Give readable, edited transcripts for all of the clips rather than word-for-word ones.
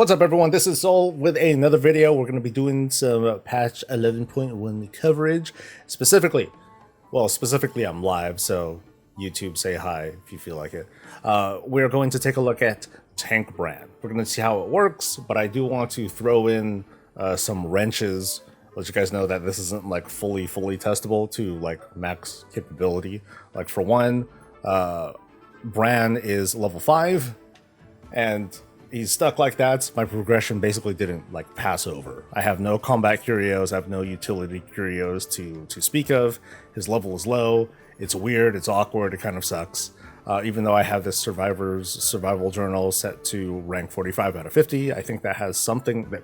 What's up, everyone? This is Soul with another video. We're going to be doing some patch 11.1 coverage. Specifically, I'm live, so YouTube, say hi if you feel like it. We're going to take a look at Tank Brann. We're going to see how it works, but I do want to throw in some wrenches. Let you guys know that this isn't like fully testable to like max capability. Like for one, Brann is level 5, and he's stuck like that. My progression basically didn't like pass over. I have no combat Curios, I have no utility Curios to speak of. His level is low, it's weird, it's awkward, it kind of sucks. Even though I have this survival journal set to rank 45 out of 50, I think that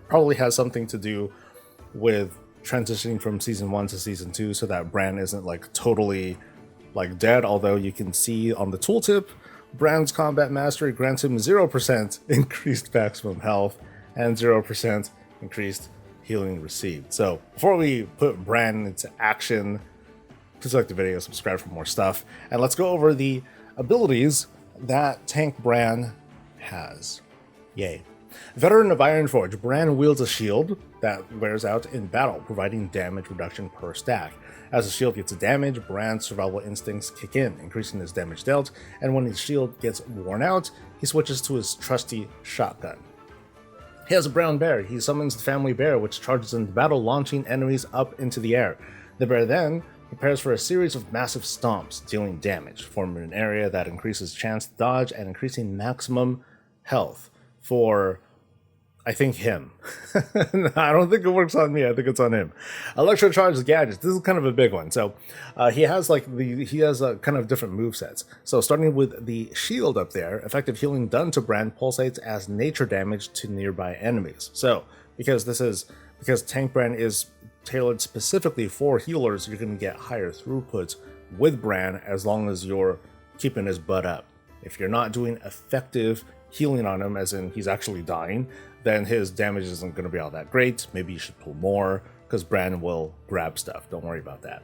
probably has something to do with transitioning from season 1 to season 2 so that Brann isn't like totally like dead. Although you can see on the tooltip, Brann's combat mastery grants him 0% increased maximum health and 0% increased healing received. So before we put Brann into action, please like the video, subscribe for more stuff, and let's go over the abilities that Tank Brann has. Yay. Veteran of Ironforge, Brann wields a shield that wears out in battle, providing damage reduction per stack. As the shield gets damaged, Brann's survival instincts kick in, increasing his damage dealt, and when his shield gets worn out, he switches to his trusty shotgun. He has a brown bear. He summons the family bear, which charges into battle, launching enemies up into the air. The bear then prepares for a series of massive stomps, dealing damage, forming an area that increases chance to dodge and increasing maximum health for, I think, him. I don't think it works on me. I think it's on him. Electrocharged gadgets. This is kind of a big one. So he has a kind of different movesets. So starting with the shield up there, effective healing done to Brann pulsates as nature damage to nearby enemies. So because Tank Brann is tailored specifically for healers, you're going to get higher throughput with Brann as long as you're keeping his butt up. If you're not doing effective healing on him, as in he's actually dying, then his damage isn't going to be all that great. Maybe you should pull more, because Brann will grab stuff. Don't worry about that.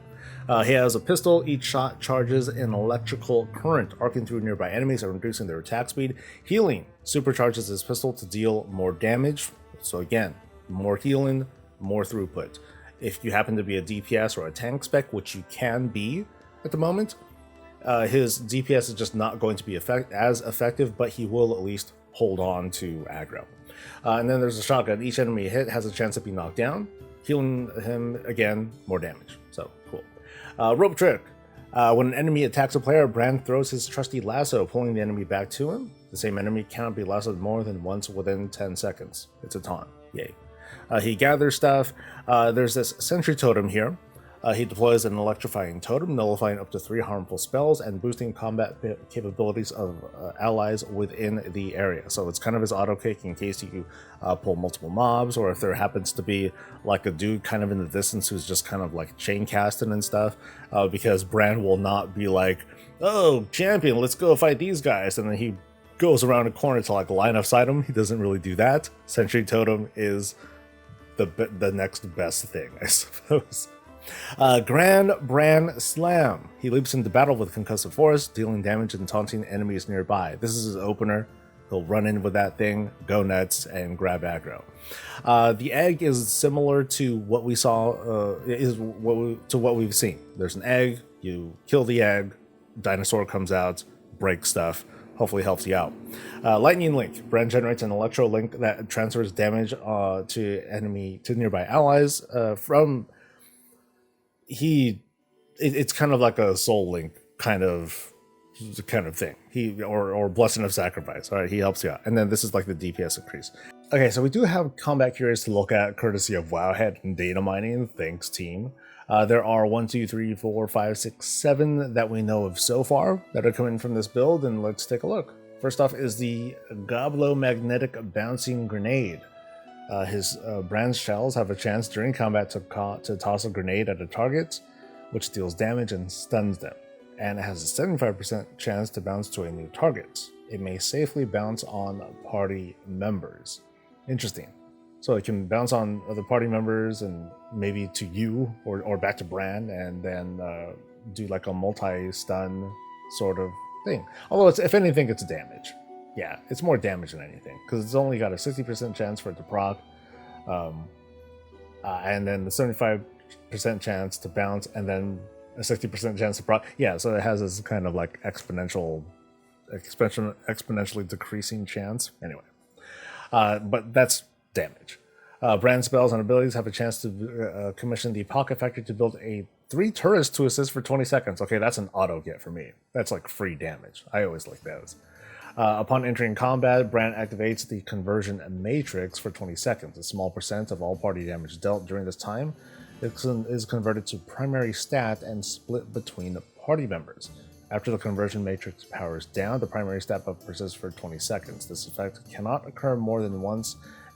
He has a pistol. Each shot charges an electrical current, arcing through nearby enemies and reducing their attack speed. Healing supercharges his pistol to deal more damage. So again, more healing, more throughput. If you happen to be a DPS or a tank spec, which you can be at the moment, his DPS is just not going to be as effective, but he will at least hold on to aggro. And then there's a shotgun. Each enemy hit has a chance to be knocked down, healing him again, more damage. So cool. Rope trick. When an enemy attacks a player, Brann throws his trusty lasso, pulling the enemy back to him. The same enemy cannot be lassoed more than once within 10 seconds. It's a taunt. Yay. He gathers stuff. There's this sentry totem here. He deploys an electrifying totem, nullifying up to 3 harmful spells and boosting combat capabilities of allies within the area. So it's kind of his auto kick in case you pull multiple mobs, or if there happens to be like a dude kind of in the distance who's just kind of like chain casting and stuff, because Brann will not be like, oh, champion, let's go fight these guys, and then he goes around a corner to like line of sight him. He doesn't really do that. Sentry totem is the next best thing, I suppose. Grand Brann Slam. He leaps into battle with concussive force, dealing damage and taunting enemies nearby. This is his opener. He'll run in with that thing, go nuts, and grab aggro. The egg is similar to what we saw, to what we've seen. There's an egg, you kill the egg, dinosaur comes out, breaks stuff, hopefully helps you out. Lightning Link. Brann generates an electro link that transfers damage to nearby allies it's kind of like a soul link kind of thing. Or blessing of sacrifice. All right, he helps you out. And then this is like the DPS increase. Okay, so we do have combat curios to look at courtesy of Wowhead and data mining. Thanks, team. There are 1, 2, 3, 4, 5, 6, 7 that we know of so far that are coming from this build, and let's take a look. First off is the Goblo Magnetic Bouncing Grenade. Brann's shells have a chance during combat to toss a grenade at a target, which deals damage and stuns them, and it has a 75% chance to bounce to a new target. It may safely bounce on party members. Interesting. So it can bounce on other party members and maybe to you or back to Brann, and then do like a multi-stun sort of thing. Although if anything, it's damage. yeah, it's more damage than anything because it's only got a 60% chance for it to proc, and then the 75% chance to bounce, and then a 60% chance to proc. Yeah, so it has this kind of like exponentially decreasing chance. Anyway, but that's damage. Brand spells and abilities have a chance to commission the Pocket Factory to build 3 turrets to assist for 20 seconds. Okay, that's an auto get for me. That's like free damage. I always like those. Upon entering combat, Brann activates the conversion matrix for 20 seconds. A small percent of all party damage dealt during this time is converted to primary stat and split between party members. After the conversion matrix powers down, the primary stat buff persists for 20 seconds. This effect cannot occur more than once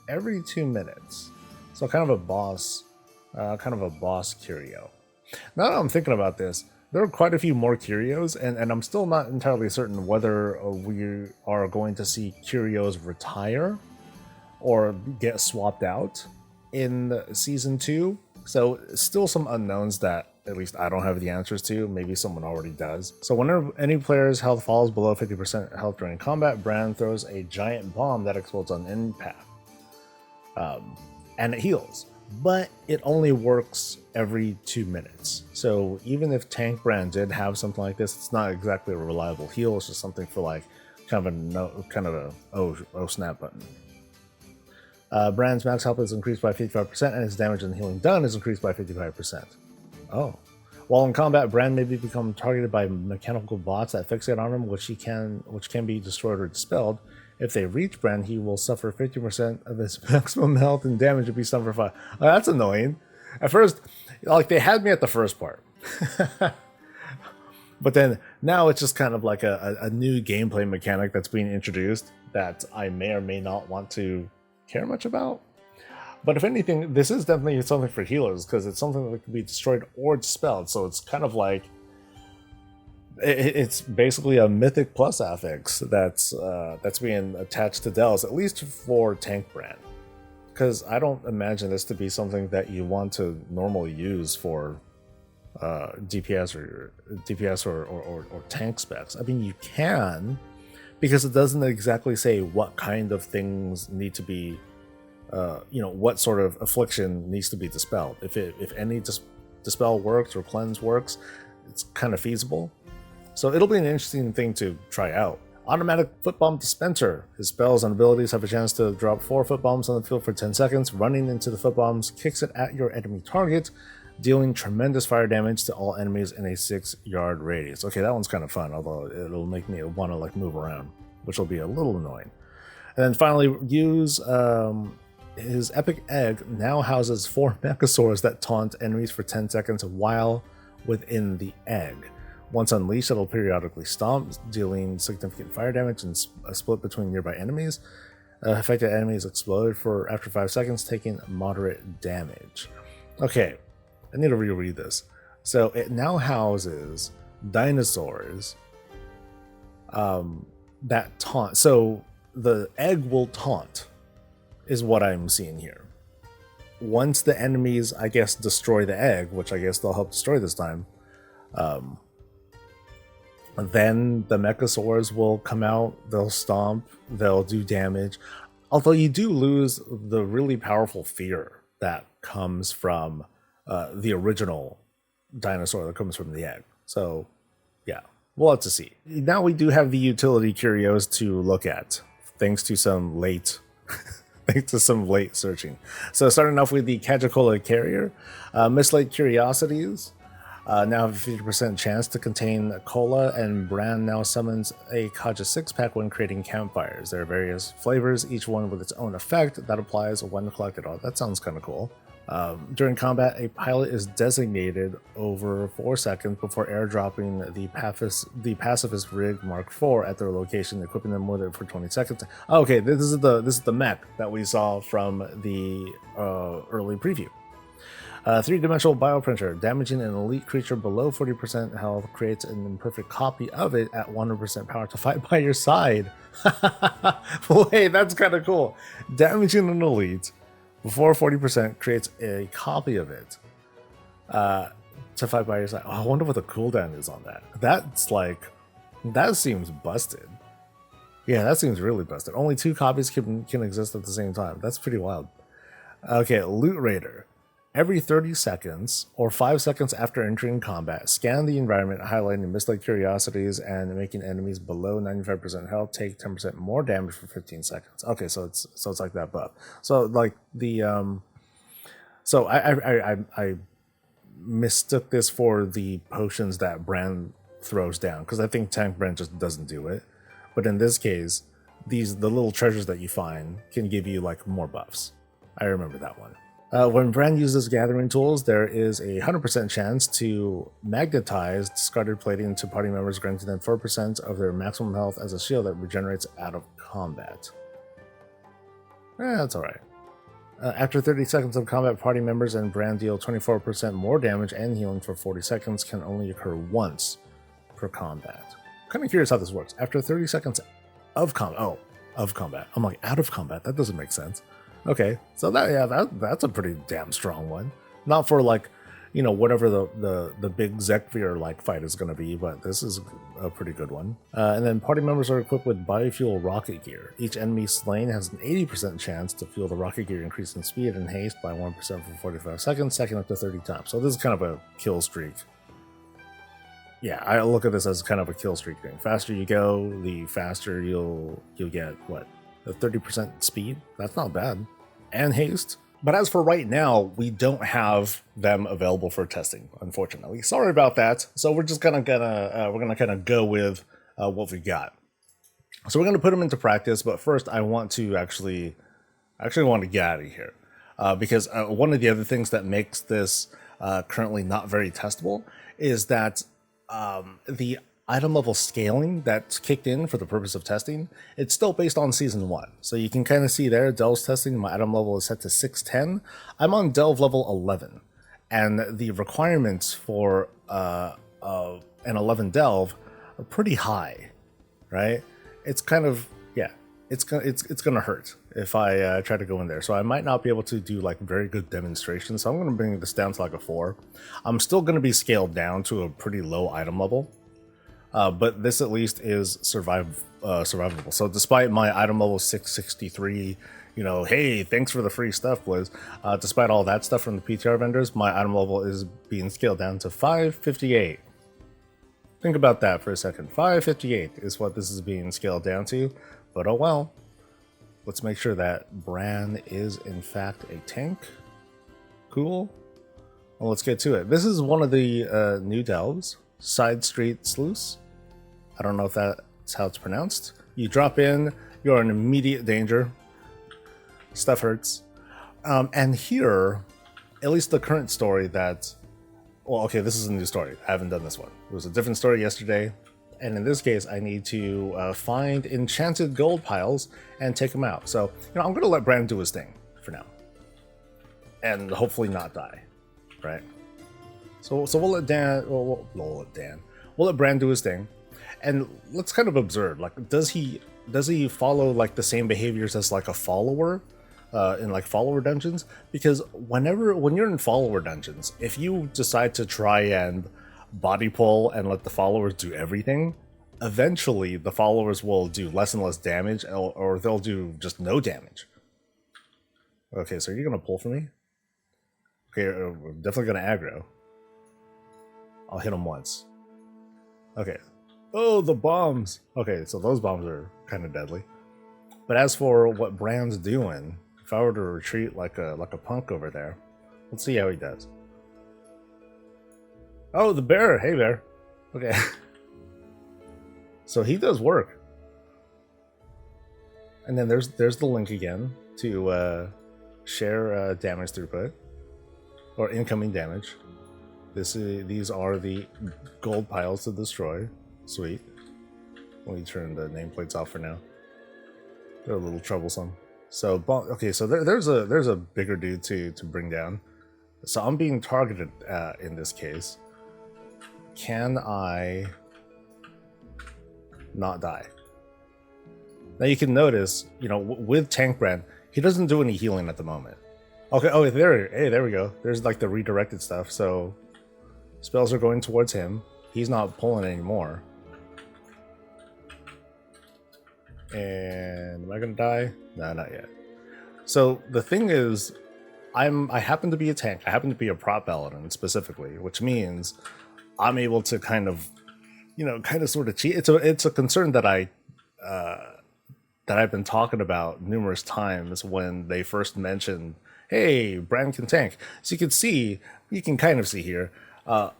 every 2 minutes. So kind of a boss curio. Now that I'm thinking about this, there are quite a few more curios, and I'm still not entirely certain whether we are going to see curios retire or get swapped out in season 2. So still some unknowns that at least I don't have the answers to. Maybe someone already does. So whenever any player's health falls below 50% health during combat, Brann throws a giant bomb that explodes on impact. And it heals. But it only works every 2 minutes. So even if Tank Brann did have something like this, it's not exactly a reliable heal. It's just something for like kind of a oh snap button. Brand's max health is increased by 55%, and his damage and healing done is increased by 55%. Oh. While in combat, Brann may become targeted by mechanical bots that fixate on him, which can be destroyed or dispelled. If they reach Brann, he will suffer 50% of his maximum health and damage if he stunned for 5. Oh, that's annoying. At first, like, they had me at the first part. But then now it's just kind of like a new gameplay mechanic that's being introduced that I may or may not want to care much about. But if anything, this is definitely something for healers because it's something that can be destroyed or dispelled. So it's kind of like it's basically a Mythic Plus affix that's being attached to Dells, at least for Tank Brann. Because I don't imagine this to be something that you want to normally use for DPS or tank specs. I mean, you can, because it doesn't exactly say what kind of things need to be, what sort of affliction needs to be dispelled. If any dispel works or cleanse works, it's kind of feasible. So it'll be an interesting thing to try out. Automatic Foot Bomb Dispenser. His spells and abilities have a chance to drop 4 foot bombs on the field for 10 seconds. Running into the foot bombs kicks it at your enemy target, dealing tremendous fire damage to all enemies in a 6-yard radius. Okay, that one's kind of fun, although it'll make me want to like move around, which will be a little annoying. And then finally, use his Epic Egg now houses 4 Mechasaurs that taunt enemies for 10 seconds while within the egg. Once unleashed, it'll periodically stomp, dealing significant fire damage and a split between nearby enemies. Affected enemies explode for after 5 seconds, taking moderate damage. Okay, I need to reread this. So it now houses dinosaurs that taunt. So the egg will taunt, is what I'm seeing here. Once the enemies, I guess, destroy the egg, which I guess they'll help destroy this time, then the Mechasaurs will come out, they'll stomp, they'll do damage. Although you do lose the really powerful fear that comes from the original dinosaur that comes from the egg. So, yeah, we'll have to see. Now we do have the utility curios to look at, thanks to some late searching. So starting off with the Cajicola Carrier, Mislaid Curiosities now have a 50% chance to contain cola, and Brann now summons a Kaja 6-pack when creating campfires. There are various flavors, each one with its own effect that applies when collected. Oh, that sounds kind of cool. During combat, a pilot is designated over 4 seconds before airdropping the pacifist rig Mark IV at their location, equipping them with it for 20 seconds. Okay, this is the mech that we saw from the early preview. 3-dimensional bioprinter, damaging an elite creature below 40% health, creates an imperfect copy of it at 100% power to fight by your side. Wait, that's kind of cool. Damaging an elite before 40% creates a copy of it to fight by your side. Oh, I wonder what the cooldown is on that. That seems busted. Yeah, that seems really busted. Only 2 copies can exist at the same time. That's pretty wild. Okay, Loot Raider. Every 30 seconds or 5 seconds after entering combat, scan the environment, highlighting misplaced curiosities and making enemies below 95% health take 10% more damage for 15 seconds. Okay, so it's like that buff. So like the so I mistook this for the potions that Brann throws down, because I think Tank Brann just doesn't do it. But in this case, the little treasures that you find can give you like more buffs. I remember that one. When Brann uses gathering tools, there is a 100% chance to magnetize discarded plating to party members, granting them 4% of their maximum health as a shield that regenerates out of combat. That's alright. After 30 seconds of combat, party members and Brann deal 24% more damage and healing for 40 seconds can only occur once per combat. I'm kind of curious how this works. After 30 seconds of combat, of combat. I'm like, out of combat? That doesn't make sense. Okay, so that's a pretty damn strong one. Not for like, you know, whatever the big Zekvir like fight is going to be, but this is a pretty good one. And then party members are equipped with biofuel rocket gear. Each enemy slain has an 80% chance to fuel the rocket gear, increasing speed and haste by 1% for 45 seconds, second up to 30 times. So this is kind of a kill streak. Yeah, I look at this as kind of a kill streak thing. Faster you go, the faster you'll get what, a 30% speed. That's not bad. And haste. But as for right now, we don't have them available for testing, unfortunately. Sorry about that. So we're just gonna kind of go with what we got. So we're gonna put them into practice. But first, I want to actually want to get out of here because one of the other things that makes this currently not very testable is that the item level scaling that's kicked in for the purpose of testing, it's still based on season 1. So you can kind of see there, Delve's testing, my item level is set to 610. I'm on Delve level 11, and the requirements for an 11 Delve are pretty high, right? It's kind of, yeah, it's gonna hurt if I try to go in there. So I might not be able to do like very good demonstrations. So I'm gonna bring this down to like a 4. I'm still gonna be scaled down to a pretty low item level. But this at least is survivable. So despite my item level 663, you know, hey, thanks for the free stuff, Blizz. Despite all that stuff from the PTR vendors, my item level is being scaled down to 558. Think about that for a second. 558 is what this is being scaled down to. But oh well. Let's make sure that Brann is in fact a tank. Cool. Well, let's get to it. This is one of the new delves. Side Street Sluice. I don't know if that's how it's pronounced. You drop in, you're in immediate danger. Stuff hurts. And here, at least the current story that... Well, okay, this is a new story. I haven't done this one. It was a different story yesterday. And in this case, I need to find enchanted gold piles and take them out. So, you know, I'm going to let Brann do his thing for now. And hopefully not die, right? So we'll let Dan... We'll let Brann do his thing. And let's kind of observe, like, does he follow like the same behaviors as like a follower in like follower dungeons? Because when you're in follower dungeons, if you decide to try and body pull and let the followers do everything, eventually the followers will do less and less damage, or they'll do just no damage. Okay, so you're gonna pull for me? Okay, we're definitely gonna aggro. I'll hit him once. Okay. Oh, the bombs. Okay, so those bombs are kind of deadly. But as for what Brann's doing, if I were to retreat like a punk over there, let's see how he does. Oh, the bear. Hey, bear. Okay. So he does work. And then there's the link again to share damage throughput or incoming damage. These are the gold piles to destroy. Sweet. Let me turn the nameplates off for now. They're a little troublesome. So okay, so there's a bigger dude to bring down. So I'm being targeted in this case. Can I not die? Now you can notice, you know, with Tank Brann, he doesn't do any healing at the moment. Okay, oh there we go. There's like the redirected stuff. So spells are going towards him. He's not pulling anymore. And am I gonna die? No, not yet. So the thing is, I happen to be a tank. I happen to be a prop paladin specifically, which means I'm able to kind of, kind of sort of cheat. It's a concern that I've been talking about numerous times when they first mentioned, hey, Brann can tank. So you can kind of see here,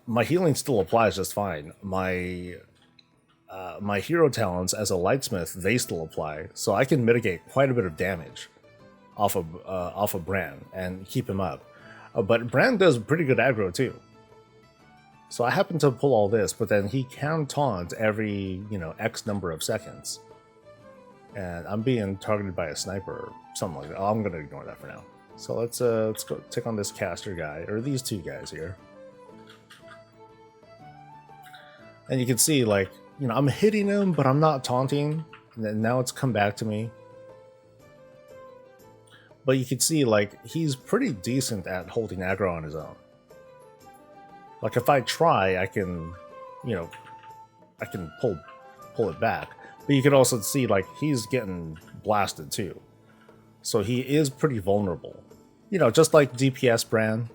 my healing still applies just fine. My hero talents as a lightsmith, they still apply, so I can mitigate quite a bit of damage off of Brann and keep him up. But Brann does pretty good aggro too. So I happen to pull all this, but then he can taunt every, X number of seconds. And I'm being targeted by a sniper or something like that. Oh, I'm going to ignore that for now. So let's go take on this caster guy, or these two guys here. And you can see, like, I'm hitting him, but I'm not taunting. And then now it's come back to me. But you can see, like, he's pretty decent at holding aggro on his own. Like, if I try, I can, I can pull it back. But you can also see, like, he's getting blasted too. So he is pretty vulnerable. Just like DPS Brann,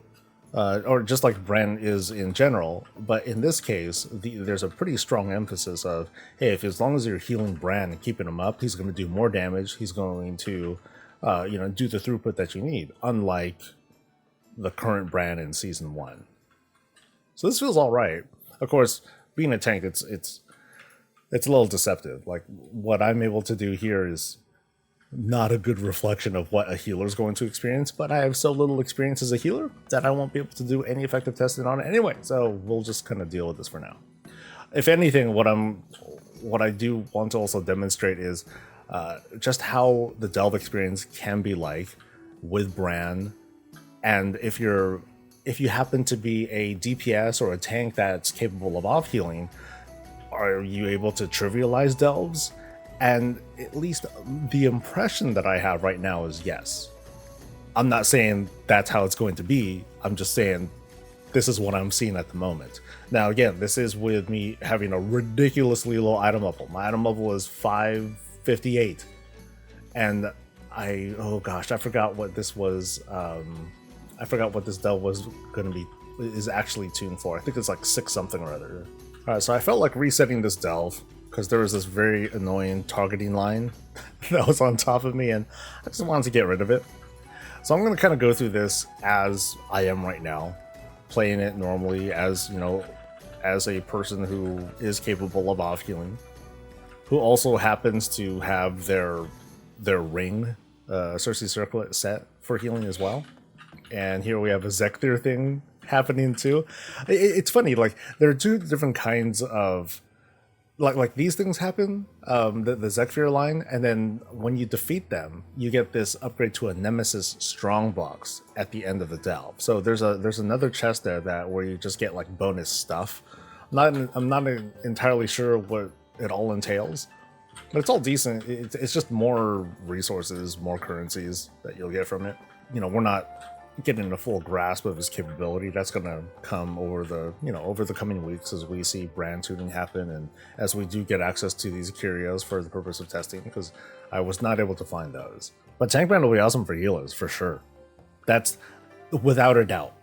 or just like Brann is in general. But in this case, there's a pretty strong emphasis of, hey, as long as you're healing Brann and keeping him up, he's going to do more damage. He's going to, do the throughput that you need, unlike the current Brann in Season 1. So this feels all right. Of course, being a tank, it's a little deceptive. Like, what I'm able to do here is not a good reflection of what a healer is going to experience, but I have so little experience as a healer that I won't be able to do any effective testing on it anyway, so we'll just kind of deal with this for now. If anything, what I do want to also demonstrate is just how the delve experience can be like with Brann, and if you happen to be a DPS or a tank that's capable of off healing, are you able to trivialize delves? And at least the impression that I have right now is yes. I'm not saying that's how it's going to be. I'm just saying this is what I'm seeing at the moment. Now, again, this is with me having a ridiculously low item level. My item level is 558. And oh gosh, I forgot what this was. I forgot what this delve was going to be, is actually tuned for. I think it's like 6 something or other. Alright, so I felt like resetting this delve because there was this very annoying targeting line that was on top of me, and I just wanted to get rid of it. So I'm going to kind of go through this as I am right now, playing it normally as, as a person who is capable of off healing, who also happens to have their ring, Cersei Circlet set for healing as well. And here we have a Zekthir thing happening too. It's funny, like, there are two different kinds of like these things happen, the Zekthir line, and then when you defeat them, you get this upgrade to a Nemesis strong box at the end of the delve. So there's another chest there where you just get like bonus stuff. I'm not entirely sure what it all entails, but it's all decent. It's just more resources, more currencies that you'll get from it. We're not getting a full grasp of his capability. That's going to come over the coming weeks as we see Brann tuning happen, and as we do get access to these Curios for the purpose of testing, because I was not able to find those. But Tank Brann will be awesome for healers, for sure. That's without a doubt.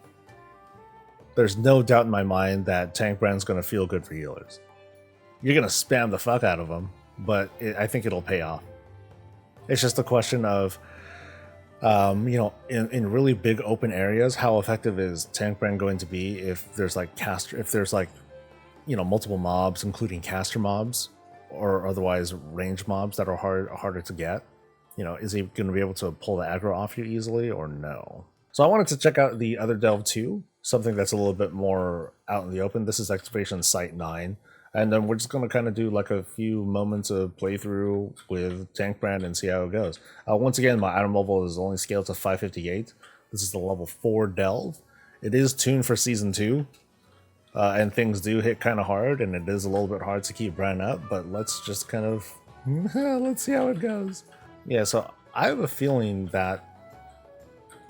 There's no doubt in my mind that Tank Brann's going to feel good for healers. You're going to spam the fuck out of them, but I think it'll pay off. It's just a question of in really big open areas, how effective is Tank Brann going to be if there's like multiple mobs, including caster mobs, or otherwise range mobs that are harder to get? Is he going to be able to pull the aggro off you easily or no? So I wanted to check out the other delve too, something that's a little bit more out in the open. This is Excavation Site 9. And then we're just going to kind of do like a few moments of playthrough with Tank Brann and see how it goes. Once again, my item level is only scaled to 558. This is the level 4 delve. It is tuned for Season 2. And things do hit kind of hard, and it is a little bit hard to keep Brann up, but let's just kind of, let's see how it goes. Yeah, so I have a feeling that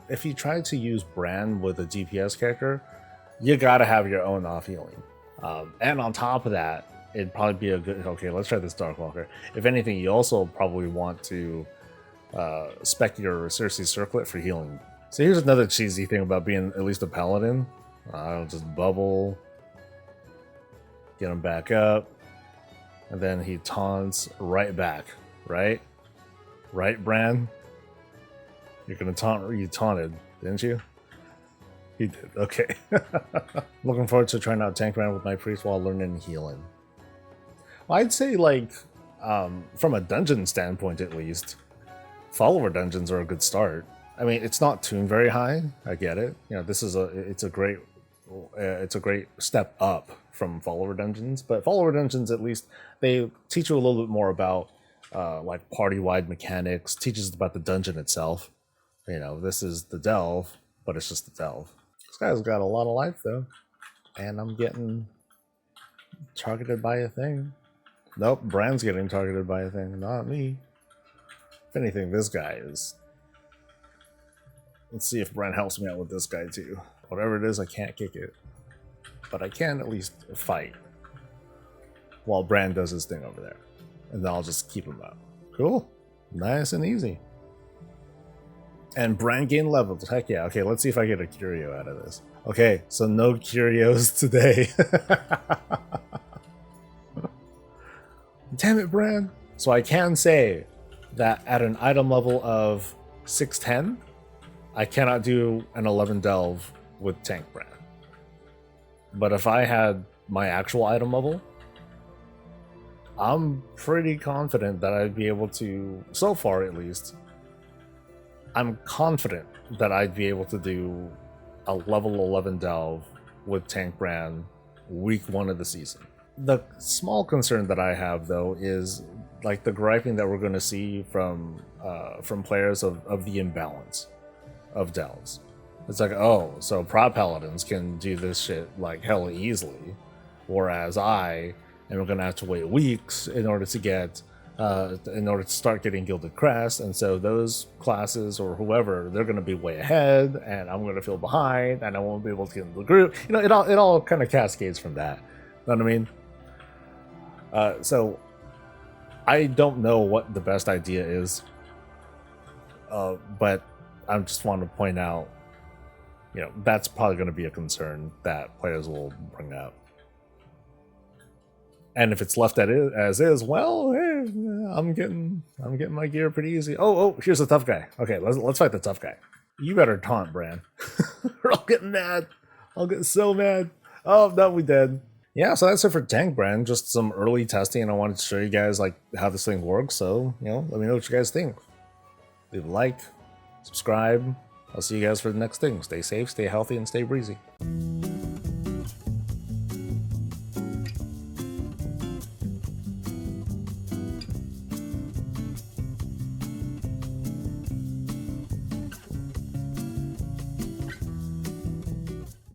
if you try to use Brann with a DPS character, you gotta have your own off healing. And on top of that, it'd probably be a good... Okay, let's try this Darkwalker. If anything, you also probably want to spec your Cersei Circlet for healing. So here's another cheesy thing about being at least a paladin. I'll just bubble, get him back up, and then he taunts right back, right? Right, Brann? You're gonna taunt, you taunted, didn't you? He did, okay. Looking forward to trying out Tank Brann with my priest while learning healing. Well, I'd say, like, from a dungeon standpoint at least, follower dungeons are a good start. I mean, it's not tuned very high. I get it. You know, this is it's a great step up from follower dungeons. But follower dungeons, at least, they teach you a little bit more about like party-wide mechanics. Teaches about the dungeon itself. You know, this is the delve, but it's just the delve. This guy's got a lot of life though, and I'm getting targeted by a thing. Nope, Brann's getting targeted by a thing, not me. If anything, this guy is. Let's see if Brann helps me out with this guy too. Whatever it is, I can't kick it. But I can at least fight while Brann does his thing over there. And then I'll just keep him up. Cool. Nice and easy. And Brann gained levels. Heck yeah. Okay, let's see if I get a Curio out of this. Okay, so no Curios today. Damn it, Brann. So I can say that at an item level of 610, I cannot do an 11 delve with Tank Brann. But if I had my actual item level, I'm pretty confident that I'd be able to, so far at least, I'm confident that I'd be able to do a level 11 delve with Tank Brann week 1 of the season. The small concern that I have though is like the griping that we're going to see from players of the imbalance of delves. It's like, oh, so prop paladins can do this shit like hella easily, whereas I am going to have to wait weeks in order to get in order to start getting Gilded Crest, and so those classes or whoever, they're going to be way ahead, and I'm going to feel behind, and I won't be able to get into the group. You know, it all kind of cascades from that. You know what I mean? So I don't know what the best idea is, but I just want to point out, you know, that's probably going to be a concern that players will bring up. And if it's left as is, well, hey, I'm getting my gear pretty easy. Oh, here's a tough guy. Okay, let's fight the tough guy. You better taunt, Brann. Or I'll get mad. I'll get so mad. Oh, no, we dead. Yeah, so that's it for Tank Brann. Just some early testing, and I wanted to show you guys like how this thing works. So, you know, let me know what you guys think. Leave a like, subscribe. I'll see you guys for the next thing. Stay safe, stay healthy, and stay breezy.